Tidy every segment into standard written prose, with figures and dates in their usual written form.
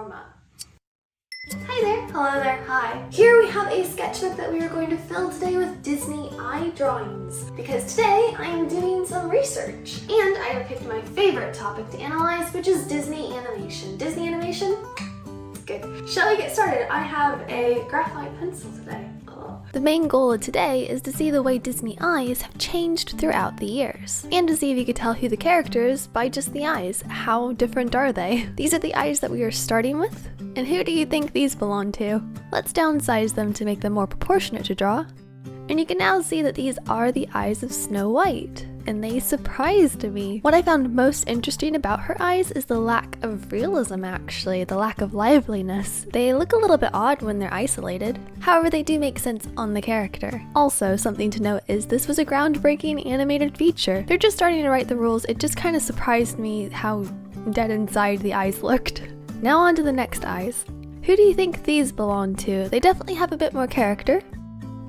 warm up. Hi there, hello there, hi. Here we have a sketchbook that we are going to fill today with Disney eye drawings. Because today I am doing some research and I have picked my favorite topic to analyze, which is Disney animation. Disney animation? Good. Shall we get started? I have a graphite pencil today. The main goal of today is to see the way Disney eyes have changed throughout the years, and to see if you could tell who the character is by just the eyes. How different are they? These are the eyes that we are starting with, and who do you think these belong to? Let's downsize them to make them more proportionate to draw, and you can now see that these are the eyes of Snow White. And they surprised me. What I found most interesting about her eyes is the lack of realism, actually, the lack of liveliness. They look a little bit odd when they're isolated. However, they do make sense on the character. Also, something to note is this was a groundbreaking animated feature. They're just starting to write the rules. It just kind of surprised me how dead inside the eyes looked. Now on to the next eyes. Who do you think these belong to? They definitely have a bit more character.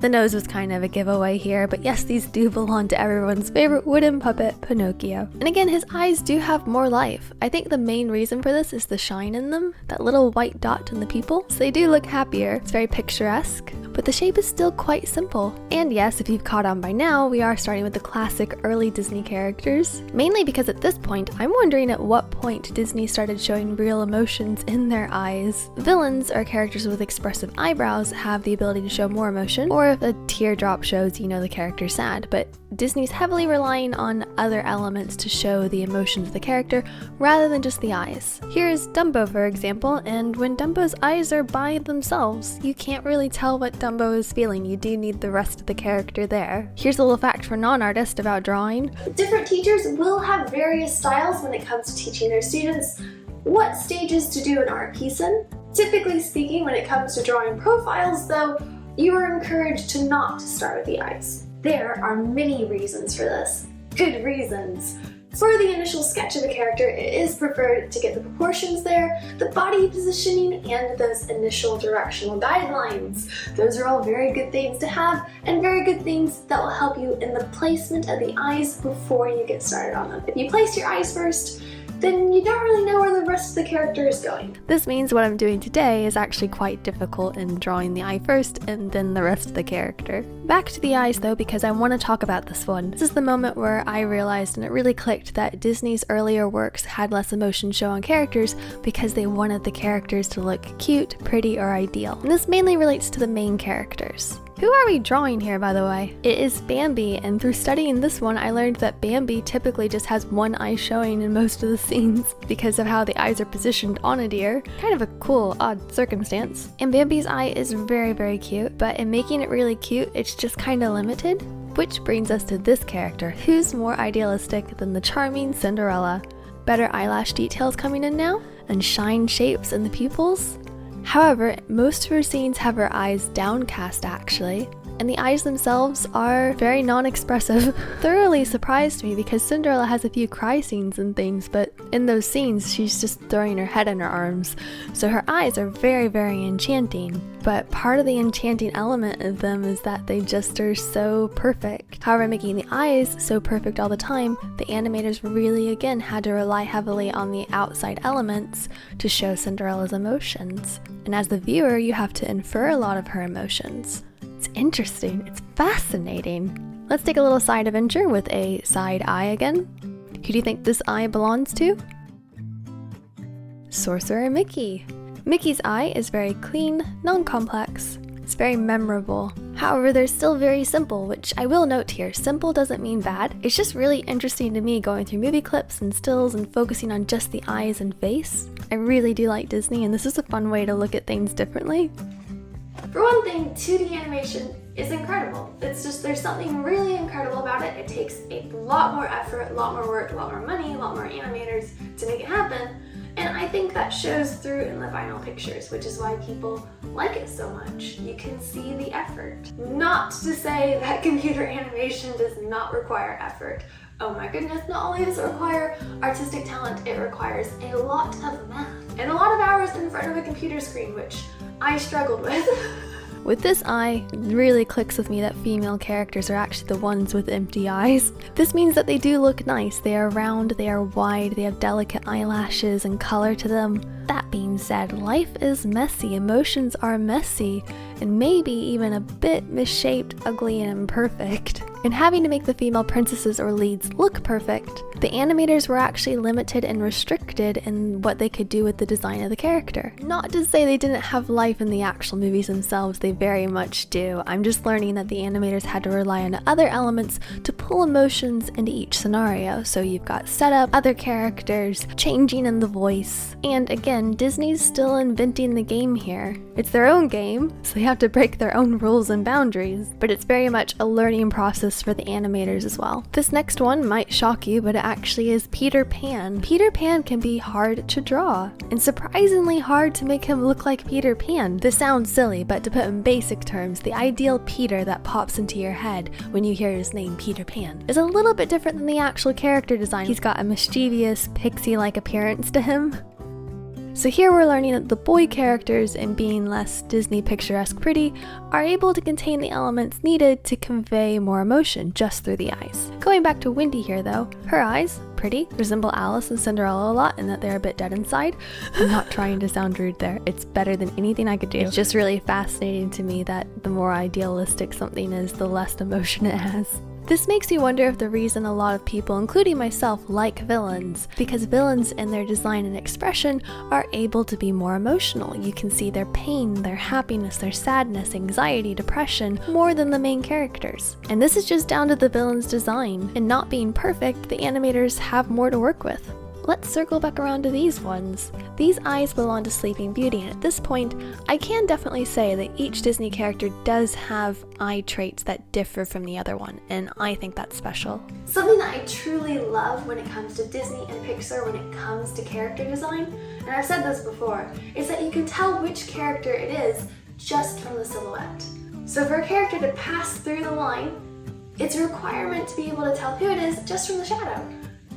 The nose was kind of a giveaway here, but yes, these do belong to everyone's favorite wooden puppet, Pinocchio. And again, his eyes do have more life. I think the main reason for this is the shine in them, that little white dot in the pupil. So they do look happier. It's very picturesque, but the shape is still quite simple. And yes, if you've caught on by now, we are starting with the classic early Disney characters. Mainly because at this point, I'm wondering at what point Disney started showing real emotions in their eyes. Villains, or characters with expressive eyebrows, have the ability to show more emotion, or if a teardrop shows, you know the character's sad, but Disney's heavily relying on other elements to show the emotions of the character rather than just the eyes. Here's Dumbo, for example, and when Dumbo's eyes are by themselves, you can't really tell what Dumbo is feeling. You do need the rest of the character there. Here's a little fact for non-artists about drawing. Different teachers will have various styles when it comes to teaching their students what stages to do an art piece in. Typically speaking, when it comes to drawing profiles, though, you are encouraged to not start with the eyes. There are many reasons for this. Good reasons. For the initial sketch of a character, it is preferred to get the proportions there, the body positioning, and those initial directional guidelines. Those are all very good things to have, and very good things that will help you in the placement of the eyes before you get started on them. If you place your eyes first, then you don't really know where the rest of the character is going. This means what I'm doing today is actually quite difficult in drawing the eye first and then the rest of the character. Back to the eyes though, because I want to talk about this one. This is the moment where I realized and it really clicked that Disney's earlier works had less emotion show on characters because they wanted the characters to look cute, pretty, or ideal. And this mainly relates to the main characters. Who are we drawing here, by the way? It is Bambi, and through studying this one, I learned that Bambi typically just has one eye showing in most of the scenes because of how the eyes are positioned on a deer. Kind of a cool, odd circumstance. And Bambi's eye is very, very cute, but in making it really cute, it's just kind of limited. Which brings us to this character. Who's more idealistic than the charming Cinderella? Better eyelash details coming in now, and shine shapes in the pupils. However, most of her scenes have her eyes downcast actually, and the eyes themselves are very non-expressive. Thoroughly surprised me because Cinderella has a few cry scenes and things, but in those scenes she's just throwing her head in her arms, so her eyes are very, very enchanting. But part of the enchanting element of them is that they just are so perfect. However, making the eyes so perfect all the time, the animators really again had to rely heavily on the outside elements to show Cinderella's emotions. And as the viewer, you have to infer a lot of her emotions. It's interesting, it's fascinating. Let's take a little side adventure with a side eye again. Who do you think this eye belongs to? Sorcerer Mickey. Mickey's eye is very clean, non-complex. It's very memorable. However, they're still very simple, which I will note here, simple doesn't mean bad. It's just really interesting to me going through movie clips and stills and focusing on just the eyes and face. I really do like Disney, and this is a fun way to look at things differently. For one thing, 2D animation is incredible. It's just, there's something really incredible about it. It takes a lot more effort, a lot more work, a lot more money, a lot more animators to make it happen. And I think that shows through in the final pictures, which is why people like it so much. You can see the effort. Not to say that computer animation does not require effort. Oh my goodness, not only does it require artistic talent, it requires a lot of math and a lot of hours in front of a computer screen, which I struggled with. With this eye, it really clicks with me that female characters are actually the ones with empty eyes. This means that they do look nice. They are round, they are wide, they have delicate eyelashes and color to them. That being said, life is messy, emotions are messy, and maybe even a bit misshaped, ugly, and imperfect. And having to make the female princesses or leads look perfect, the animators were actually limited and restricted in what they could do with the design of the character. Not to say they didn't have life in the actual movies themselves, they very much do. I'm just learning that the animators had to rely on other elements to pull emotions into each scenario. So you've got setup, other characters, changing in the voice, and again, Disney's still inventing the game here. It's their own game, so they have to break their own rules and boundaries, but it's very much a learning process for the animators as well. This next one might shock you, but it actually is Peter Pan. Peter Pan can be hard to draw, and surprisingly hard to make him look like Peter Pan. This sounds silly, but to put in basic terms, the ideal Peter that pops into your head when you hear his name, Peter Pan, is a little bit different than the actual character design. He's got a mischievous, pixie-like appearance to him. So here we're learning that the boy characters, in being less Disney picturesque pretty, are able to contain the elements needed to convey more emotion just through the eyes. Going back to Wendy here though, her eyes, pretty, resemble Alice and Cinderella a lot in that they're a bit dead inside. I'm not trying to sound rude there, it's better than anything I could do. It's just really fascinating to me that the more idealistic something is, the less emotion it has. This makes me wonder if the reason a lot of people, including myself, like villains, because villains in their design and expression are able to be more emotional. You can see their pain, their happiness, their sadness, anxiety, depression, more than the main characters. And this is just down to the villain's design. And not being perfect, the animators have more to work with. Let's circle back around to these ones. These eyes belong to Sleeping Beauty, and at this point, I can definitely say that each Disney character does have eye traits that differ from the other one, and I think that's special. Something that I truly love when it comes to Disney and Pixar when it comes to character design, and I've said this before, is that you can tell which character it is just from the silhouette. So for a character to pass through the line, it's a requirement to be able to tell who it is just from the shadow.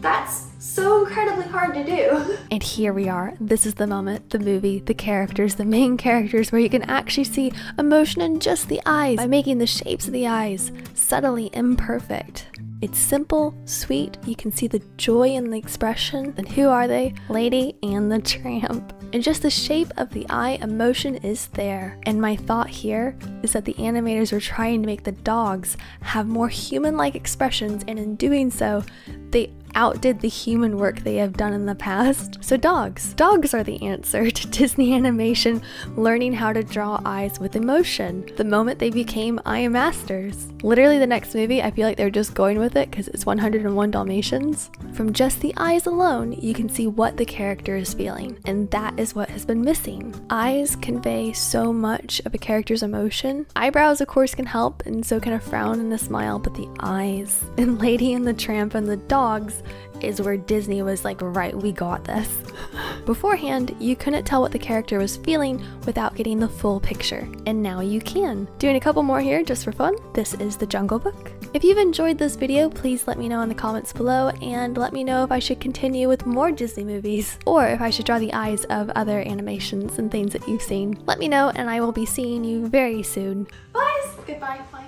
That's so incredibly hard to do. And here we are. This is the moment, the movie, the characters, the main characters, where you can actually see emotion in just the eyes by making the shapes of the eyes subtly imperfect. It's simple, sweet, you can see the joy in the expression. And who are they? Lady and the Tramp. And just the shape of the eye, emotion is there. And my thought here is that the animators were trying to make the dogs have more human-like expressions, and in doing so, they outdid the human work they have done in the past. So dogs are the answer to Disney animation learning how to draw eyes with emotion the moment they became eye masters. Literally the next movie, I feel like they're just going with it because it's 101 Dalmatians. From just the eyes alone, you can see what the character is feeling, and that is what has been missing. Eyes convey so much of a character's emotion. Eyebrows of course can help, and so can a frown and a smile, but the eyes and Lady and the Tramp and the dogs is where Disney was like, right, we got this. Beforehand, you couldn't tell what the character was feeling without getting the full picture, and now you can. Doing a couple more here just for fun. This is The Jungle Book. If you've enjoyed this video, please let me know in the comments below, and let me know if I should continue with more Disney movies, or if I should draw the eyes of other animations and things that you've seen. Let me know, and I will be seeing you very soon. Bye! Goodbye, bye.